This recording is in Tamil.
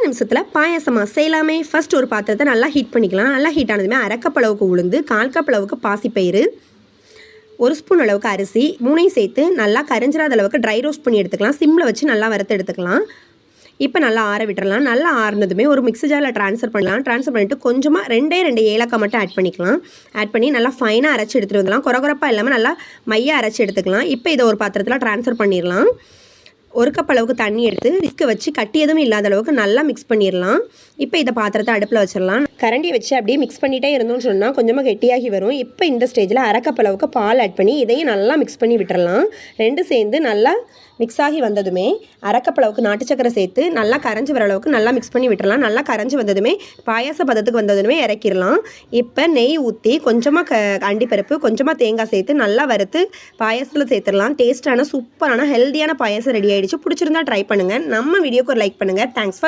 நிமிஷத்தில் பாயாசமாக செய்யலாமே. ஃபஸ்ட் ஒரு பாத்திரத்தை நல்லா ஹீட் பண்ணிக்கலாம். நல்லா ஹீட் ஆனதுமே அரைக்கப் அளவுக்கு உளுந்து, 1/4 கப் அளவுக்கு பாசிப்பயிறு, 1 ஸ்பூன் அளவுக்கு அரிசி, 3ஐயும் சேர்த்து நல்லா கரைஞ்சிராத அளவுக்கு ட்ரை ரோஸ்ட் பண்ணி எடுத்துக்கலாம். சிம்மில் வச்சு நல்லா வறுத்து எடுத்துக்கலாம். இப்போ நல்லா ஆற விட்டுறலாம். நல்லா ஆறுனதுமே ஒரு மிக்ஸி ஜாரில் ட்ரான்ஸ்ஃபர் பண்ணலாம். ட்ரான்ஸ்ஃபர் பண்ணிவிட்டு கொஞ்சமாக 2 ஏலக்காய் மட்டும் ஆட் பண்ணிக்கலாம். ஆட் பண்ணி நல்லா ஃபைனாக அரைச்சி எடுத்துகிட்டு வந்துடலாம். குறகுறப்பாக இல்லாமல் நல்லா மையாக அரைச்சி எடுத்துக்கலாம். இப்போ இதை ஒரு பாத்திரத்தில் ட்ரான்ஸ்ஃபர் பண்ணிடலாம். 1 கப் அளவுக்கு தண்ணி எடுத்து விஸ்க வச்சு கட்டி எதுவும் இல்லாத அளவுக்கு நல்லா மிக்ஸ் பண்ணிடலாம். இப்போ இதை பாத்திரத்தை அடுப்பில் வச்சிடலாம். கரண்டியை வச்சு அப்படியே மிக்ஸ் பண்ணிகிட்டே இருந்தோம்னு சொன்னால் கொஞ்சமாக கெட்டியாகி வரும். இப்போ இந்த ஸ்டேஜில் 1/2 கப் அளவுக்கு பால் ஆட் பண்ணி இதையும் நல்லா மிக்ஸ் பண்ணி விட்டுறலாம். ரெண்டு சேர்ந்து நல்லா மிக்ஸ் ஆகி வந்ததுமே 1/2 கப் அளவுக்கு நாட்டு சக்கரை சேர்த்து நல்லா கரைஞ்சி வர அளவுக்கு நல்லா மிக்ஸ் பண்ணி விட்டுறலாம். நல்லா கரைஞ்சி வந்ததுமே பாயாச பதத்துக்கு வந்ததுமே இறக்கிடலாம். இப்போ நெய் ஊற்றி கொஞ்சமாக அண்டிப்பருப்பு கொஞ்சமாக தேங்காய் சேர்த்து நல்லா வறுத்து பாயாசத்தில் சேர்த்துடலாம். டேஸ்ட்டான சூப்பரான ஹெல்த்தியான பாயாசம் ரெடி ஆகிடுச்சு. பிடிச்சிருந்தா ட்ரை பண்ணுங்கள். நம்ம வீடியோக்கு ஒரு லைக் பண்ணுங்கள். Thanks for